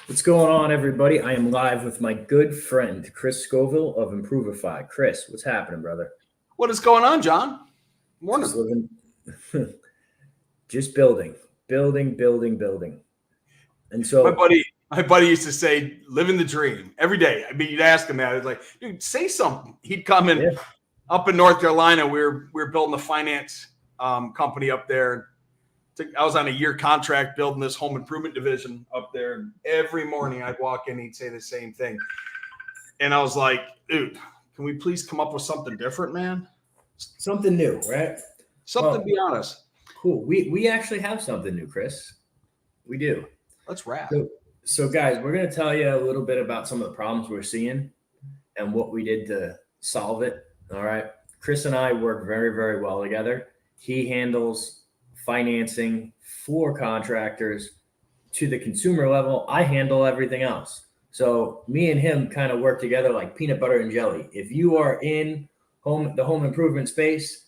What's going on, everybody? I am live with my good friend, Chris Scoville of Improvify. Chris, what's happening, brother? What is going on, John? Morning. Just living, just building. And My so, buddy used to say, "Living the dream every day." I mean, you'd ask him that. It's like, dude, say something. He'd come in yeah, up in North Carolina. We were building a finance company up there. I was on a year contract building this home improvement division up there. And every morning I'd walk in, he'd say the same thing. And I was like, dude, can we please come up with something different, man? something new, right? Something, be honest. Cool. We actually have something new, Chris. We do. Let's rap. So guys, we're going to tell you a little bit about some of the problems we're seeing and what we did to solve it. All right. Chris and I work very, very well together. He handles financing for contractors to the consumer level. I handle everything else. So me and him kind of work together like peanut butter and jelly. If you are in the home improvement space,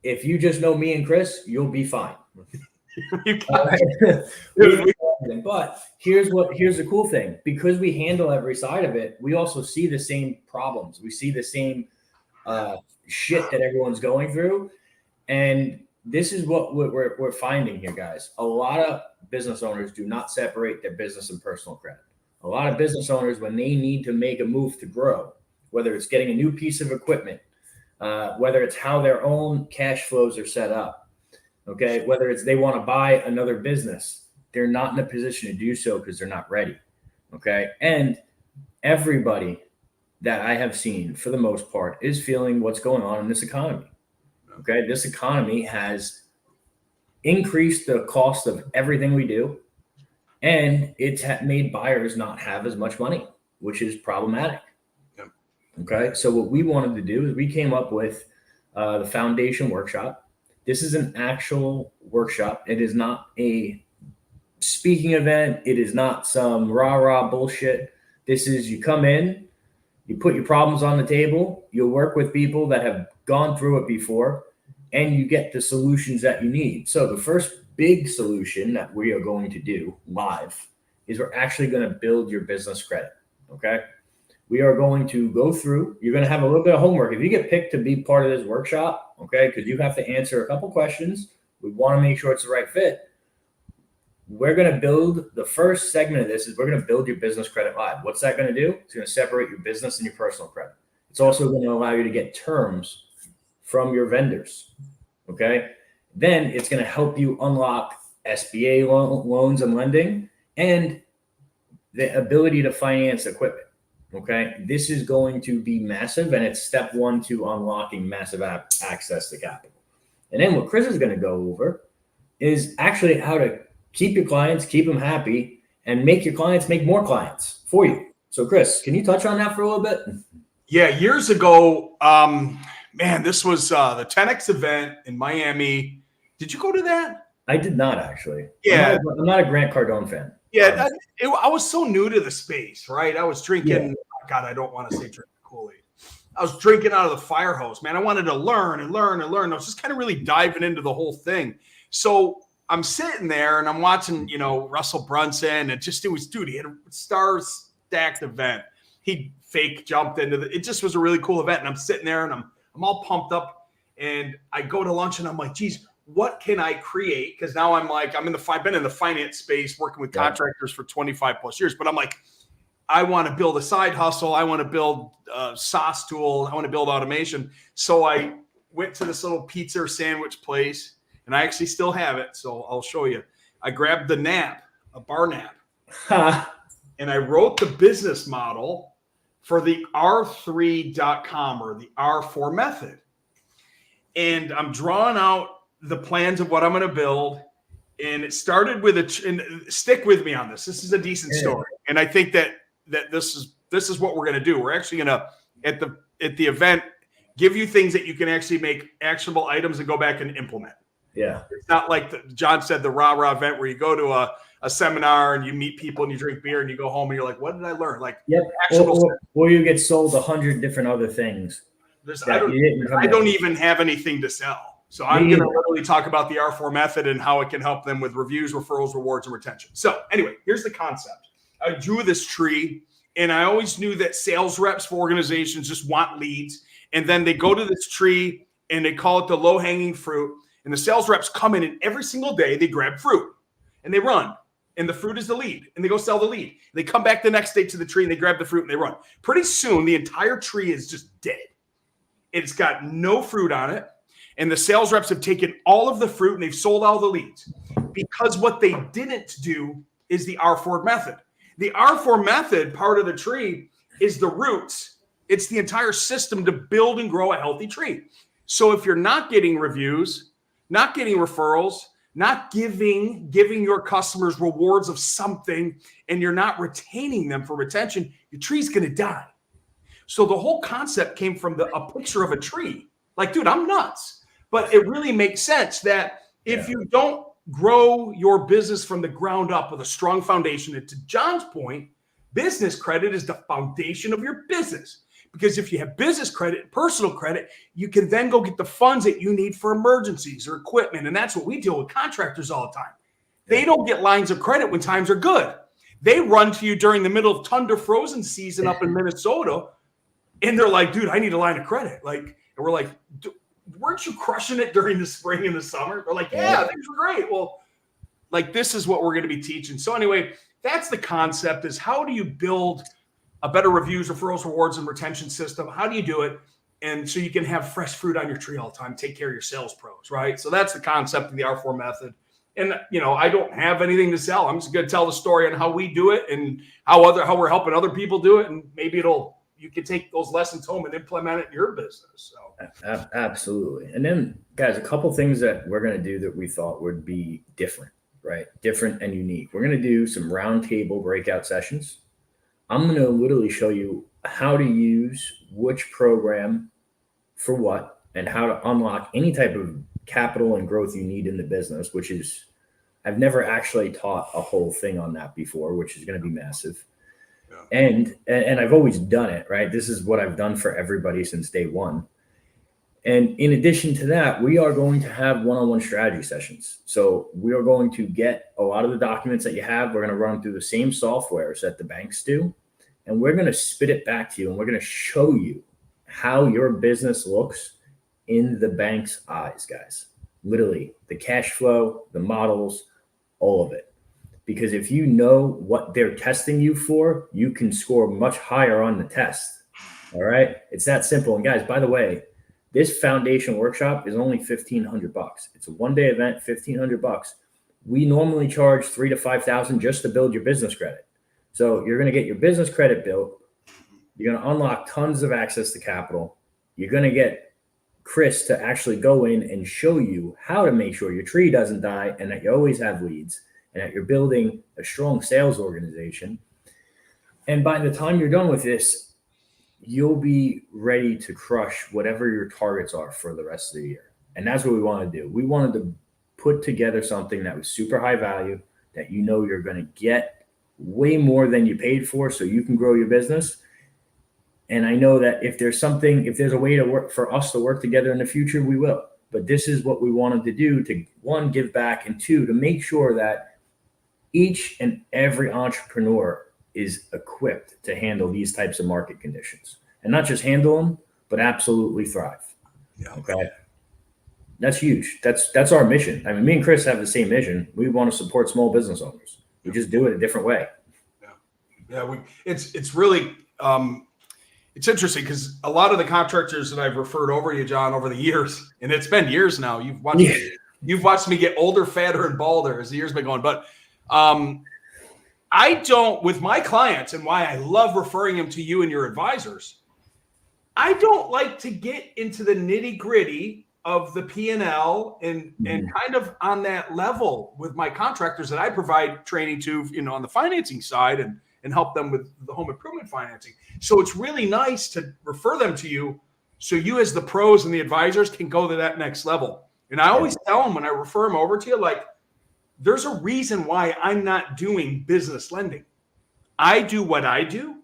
if you just know me and Chris, you'll be fine. But here's the cool thing. Because we handle every side of it, we also see the same problems. We see the same shit that everyone's going through. And this is what we're finding here, guys. A lot of business owners do not separate their business and personal credit. A lot of business owners, when they need to make a move to grow, whether it's getting a new piece of equipment, whether it's how their own cash flows are set up, okay, whether it's they want to buy another business, they're not in a position to do so because they're not ready, okay? And everybody that I have seen, for the most part, is feeling what's going on in this economy. Okay, this economy has increased the cost of everything we do, and it's made buyers not have as much money, which is problematic. Yep. Okay, so what we wanted to do is we came up with the Foundation Workshop. This is an actual workshop. It is not a speaking event. It is not some rah-rah bullshit. This is you come in, you put your problems on the table, you'll work with people that have gone through it before, and you get the solutions that you need. So the first big solution that we are going to do live is we're actually going to build your business credit. Okay. We are going to go through, you're going to have a little bit of homework. If you get picked to be part of this workshop, okay, because you have to answer a couple questions, we want to make sure it's the right fit. We're going to build the first segment of this is we're going to build your business credit live. What's that going to do? It's going to separate your business and your personal credit. It's also going to allow you to get terms from your vendors. Okay. Then it's going to help you unlock SBA loans and lending and the ability to finance equipment. Okay. This is going to be massive. And it's step one to unlocking massive access to capital. And then what Chris is going to go over is actually how to keep your clients, keep them happy, and make your clients make more clients for you. So Chris, can you touch on that for a little bit? Yeah, years ago, man, this was the 10X event in Miami. Did you go to that? I did not, actually. Yeah. I'm not a Grant Cardone fan. Yeah, I was so new to the space, right? I was drinking, God, I don't want to say drinking Kool-Aid. I was drinking out of the fire hose, man. I wanted to learn and learn and learn. I was just kind of really diving into the whole thing. So I'm sitting there and I'm watching, Russell Brunson. It was, dude, he had a star-stacked event. He fake jumped into it just was a really cool event. And I'm sitting there and I'm all pumped up. And I go to lunch and I'm like, geez, what can I create? Because now I've been in the finance space working with contractors for 25 plus years. But I'm like, I want to build a side hustle. I want to build a SaaS tool. I want to build automation. So I went to this little pizza or sandwich place, and I actually still have it. So I'll show you. I grabbed the nap, a bar nap, and I wrote the business model for the R3.com or the R4 method. And I'm drawing out the plans of what I'm going to build. And it started with and stick with me on this. This is a decent story. And I think that this is what we're going to do. We're actually going to, at the event, give you things that you can actually make actionable items and go back and implement. Yeah. It's not like John said, the rah-rah event where you go to a seminar and you meet people and you drink beer and you go home and you're like, what did I learn? Like, or you get sold 100 different other things. I don't even have anything to sell. So I'm going to really talk about the R4 method and how it can help them with reviews, referrals, rewards, and retention. So anyway, here's the concept. I drew this tree, and I always knew that sales reps for organizations just want leads. And then they go to this tree and they call it the low-hanging fruit. And the sales reps come in, and every single day they grab fruit and they run. And the fruit is the lead. And they go sell the lead. They come back the next day to the tree and they grab the fruit and they run. Pretty soon, the entire tree is just dead. It's got no fruit on it. And the sales reps have taken all of the fruit and they've sold all the leads. Because what they didn't do is the R4 method. The R4 method, part of the tree, is the roots. It's the entire system to build and grow a healthy tree. So if you're not getting reviews, not getting referrals, not giving your customers rewards of something, and you're not retaining them for retention, your tree's going to die. So the whole concept came from a picture of a tree. Like, dude, I'm nuts. But it really makes sense that if you don't grow your business from the ground up with a strong foundation, and to John's point, business credit is the foundation of your business. Because if you have business credit, personal credit, you can then go get the funds that you need for emergencies or equipment. And that's what we deal with contractors all the time. They don't get lines of credit when times are good. They run to you during the middle of tundra frozen season up in Minnesota. And they're like, dude, I need a line of credit. Like, and we're like, weren't you crushing it during the spring and the summer? They're like, yeah, things were great. Well, like, this is what we're going to be teaching. So anyway, that's the concept, is how do you build a better reviews, referrals, rewards, and retention system? How do you do it? And so you can have fresh fruit on your tree all the time, take care of your sales pros, right? So that's the concept of the R4 method. And, I don't have anything to sell. I'm just going to tell the story on how we do it and how we're helping other people do it. And maybe you can take those lessons home and implement it in your business. So Absolutely. And then, guys, a couple things that we're going to do that we thought would be different, right? Different and unique. We're going to do some roundtable breakout sessions. I'm going to literally show you how to use which program for what and how to unlock any type of capital and growth you need in the business, which is, I've never actually taught a whole thing on that before, which is going to be massive. Yeah. And I've always done it, right? This is what I've done for everybody since day one. And in addition to that, we are going to have one-on-one strategy sessions. So we are going to get a lot of the documents that you have. We're going to run through the same softwares that the banks do. And we're going to spit it back to you. And we're going to show you how your business looks in the bank's eyes, guys. Literally, the cash flow, the models, all of it. Because if you know what they're testing you for, you can score much higher on the test. All right? It's that simple. And guys, by the way, this foundation workshop is only $1,500. It's a one-day event, $1,500. We normally charge $3,000 to $5,000 just to build your business credit. So you're going to get your business credit built. You're going to unlock tons of access to capital. You're going to get Chris to actually go in and show you how to make sure your tree doesn't die and that you always have leads and that you're building a strong sales organization. And by the time you're done with this, you'll be ready to crush whatever your targets are for the rest of the year. And that's what we want to do. We wanted to put together something that was super high value, that you're going to get way more than you paid for so you can grow your business. And I know that if there's a way to work for us to work together in the future, we will. But this is what we wanted to do to, one, give back, and two, to make sure that each and every entrepreneur is equipped to handle these types of market conditions, and not just handle them, but absolutely thrive. Yeah. Okay. That's huge. That's our mission. I mean, me and Chris have the same mission. We want to support small business owners. We just do it a different way. Yeah. It's really, it's interesting because a lot of the contractors that I've referred over you, John, over the years, and it's been years now, you've watched me get older, fatter, and balder as the years been going. But, I don't, with my clients, and why I love referring them to you and your advisors, I don't like to get into the nitty gritty of the P&L and kind of on that level with my contractors that I provide training to, on the financing side and help them with the home improvement financing. So it's really nice to refer them to you so you as the pros and the advisors can go to that next level. And I always tell them when I refer them over to you, like, there's a reason why I'm not doing business lending. I do what I do.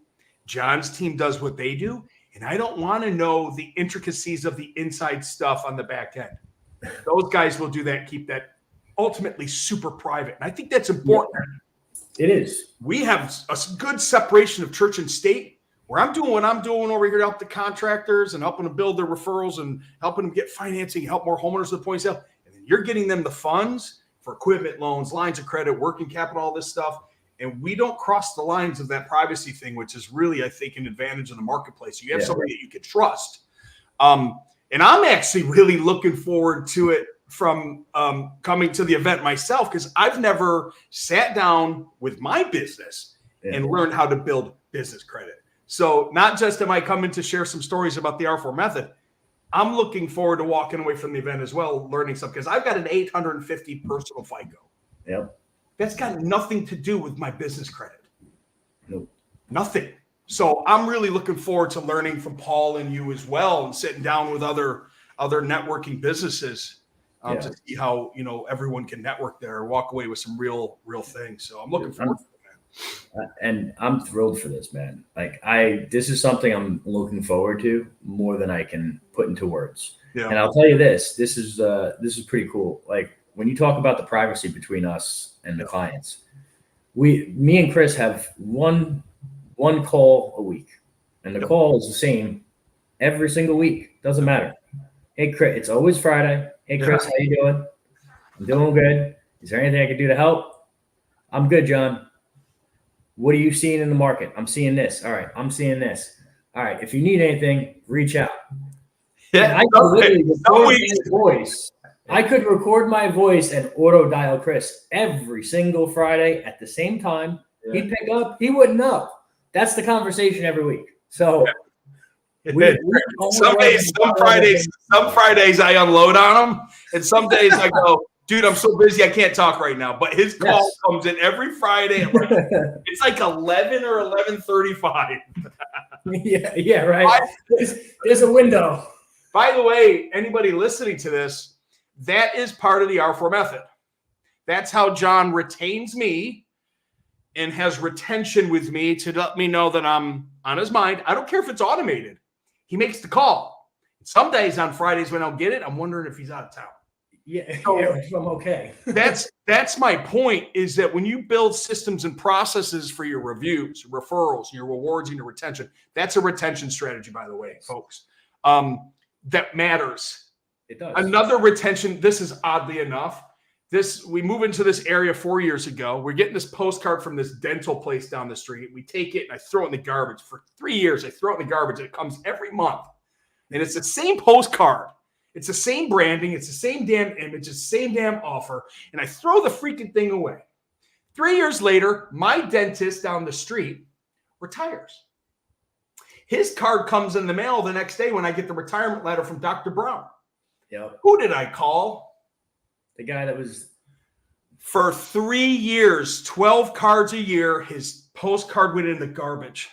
John's team does what they do. And I don't want to know the intricacies of the inside stuff on the back end. Those guys will do that, keep that ultimately super private. And I think that's important. It is. We have a good separation of church and state, where I'm doing what I'm doing over here to help the contractors and helping them build their referrals and helping them get financing, help more homeowners to the point of sale. And then you're getting them the funds for equipment loans, lines of credit, working capital, all this stuff. And we don't cross the lines of that privacy thing, which is really, I think, an advantage in the marketplace. You have somebody that you can trust. And I'm actually really looking forward to it from coming to the event myself, because I've never sat down with my business and learned how to build business credit. So not just am I coming to share some stories about the R4 method, I'm looking forward to walking away from the event as well, learning something, because I've got an 850 personal FICO. Yep. That's got nothing to do with my business credit. Nope. Nothing. So I'm really looking forward to learning from Paul and you as well, and sitting down with other networking businesses to see how, everyone can network there or walk away with some real things. So I'm looking forward to it, man. And I'm thrilled for this, man. This is something I'm looking forward to more than I can put into words. Yeah. And I'll tell you this is pretty cool. Like, when you talk about the privacy between us and the clients, me and Chris have one call a week, and the call is the same every single week. Doesn't matter. Hey, Chris, it's always Friday. Hey, Chris, how you doing? I'm doing good. Is there anything I can do to help? I'm good, John. What are you seeing in the market? I'm seeing this. All right. I'm seeing this. All right. If you need anything, reach out. Yeah. I could literally record my voice. I could record my voice and auto dial Chris every single Friday at the same time. Yeah. He'd pick up. He wouldn't know. That's the conversation every week. So some Fridays I unload on him, and some days I go, dude, I'm so busy I can't talk right now. But his call comes in every Friday. It's like 11 or 11:35. yeah, right. There's a window. By the way, anybody listening to this, that is part of the R4 method. That's how John retains me and has retention with me to let me know that I'm on his mind. I don't care if it's automated. He makes the call. Some days on Fridays when I'll get it, I'm wondering if he's out of town. If I'm okay. That's my point, is that when you build systems and processes for your reviews, referrals, your rewards, and your retention, that's a retention strategy, by the way, folks. That matters. It does. Another retention, this is oddly enough, we move into this area 4 years ago. We're getting this postcard from this dental place down the street. We take it and I throw it in the garbage. For 3 years, I throw it in the garbage, and it comes every month. And it's the same postcard. It's the same branding. It's the same damn image. It's the same damn offer. And I throw the freaking thing away. 3 years later, my dentist down the street retires. His card comes in the mail the next day when I get the retirement letter from Dr. Brown. Yep. Who did I call? The guy that was... For 3 years, 12 cards a year, his postcard went in the garbage.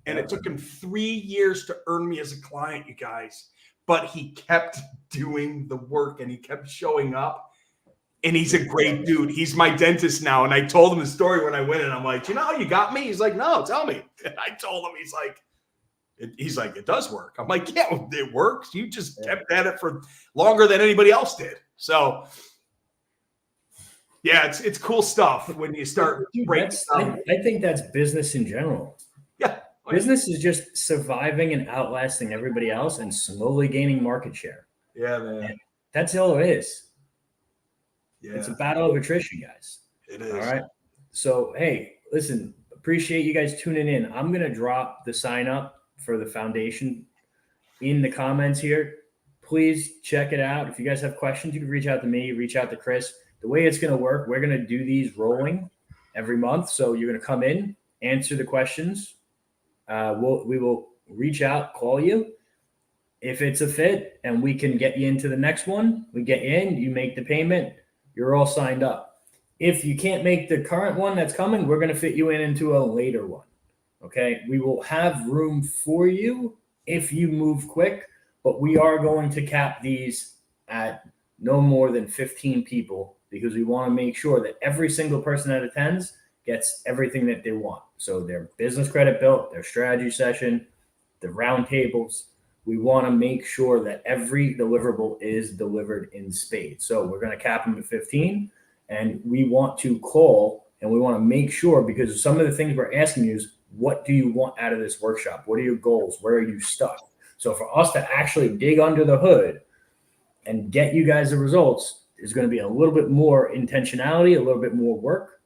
And it took him 3 years to earn me as a client, you guys. But he kept doing the work and he kept showing up. And he's a great dude. He's my dentist now. And I told him the story when I went in. I'm like, you know how you got me? He's like, no, tell me. And I told him, he's like, it does work. I'm like, yeah, it works. You just kept at it for longer than anybody else did. So, yeah, it's cool stuff when you start breaking down. I think that's business in general. Yeah. Business is just surviving and outlasting everybody else and slowly gaining market share. Yeah, man. And that's all it is. Yeah. It's a battle of attrition, guys. It is. All right. So, hey, listen, appreciate you guys tuning in. I'm going to drop the sign up for the foundation in the comments here. Please check it out. If you guys have questions, you can reach out to me, reach out to Chris. The way it's going to work, we're going to do these rolling every month. So you're going to come in, answer the questions. We will reach out, call you. If it's a fit and we can get you into the next one, we get you in, you make the payment, you're all signed up. If you can't make the current one that's coming, we're going to fit you into a later one. Okay. We will have room for you if you move quick, but we are going to cap these at no more than 15 people because we want to make sure that every single person that attends gets everything that they want. So their business credit built, their strategy session, the round tables. We want to make sure that every deliverable is delivered in spades. So we're going to cap them at 15, and we want to call And we want to make sure, because some of the things we're asking you is, what do you want out of this workshop? What are your goals? Where are you stuck? So for us to actually dig under the hood and get you guys the results is going to be a little bit more intentionality, a little bit more work,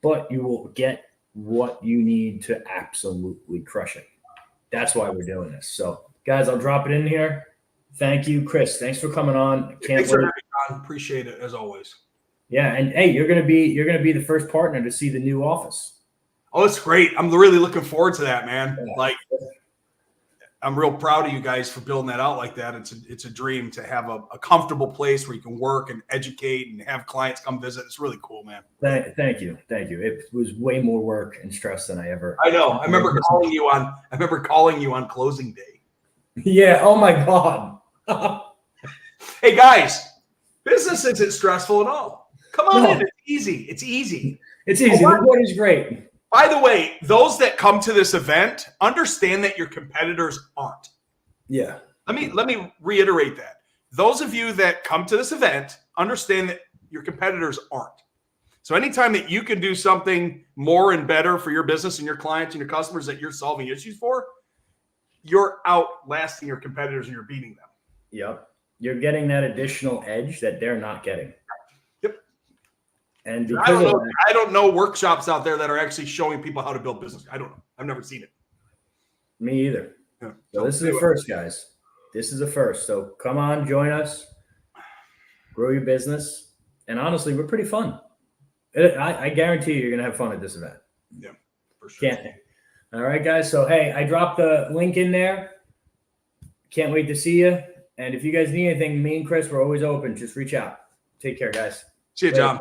but you will get what you need to absolutely crush it. That's why we're doing this. So guys, I'll drop it in here. Thank you, Chris. Thanks for coming on. Thanks for having me on. Appreciate it as always. Yeah, and hey, you're gonna be the first partner to see the new office. Oh, it's great. I'm really looking forward to that, man. Yeah. Like, I'm real proud of you guys for building that out like that. It's a dream to have a comfortable place where you can work and educate and have clients come visit. It's really cool, man. Thank you. It was way more work and stress than I ever. I know. I remember calling you on closing day. Yeah. Oh my God. Hey guys, business isn't stressful at all. Come on in. It's easy. It's easy. It's easy. The board is great. By the way, those that come to this event understand that your competitors aren't. Yeah. Let me reiterate that. Those of you that come to this event understand that your competitors aren't. So anytime that you can do something more and better for your business and your clients and your customers that you're solving issues for, you're outlasting your competitors and you're beating them. Yep. You're getting that additional edge that they're not getting. Yep. And because I don't know workshops out there that are actually showing people how to build business. I don't know. I've never seen it. Me either. Yeah. So this is the first, guys. This is the first. So come on, join us. Grow your business. And honestly, we're pretty fun. I guarantee you're going to have fun at this event. Yeah, for sure. Can't. All right, guys. So, hey, I dropped the link in there. Can't wait to see you. And if you guys need anything, me and Chris, we're always open. Just reach out. Take care, guys. See you, John.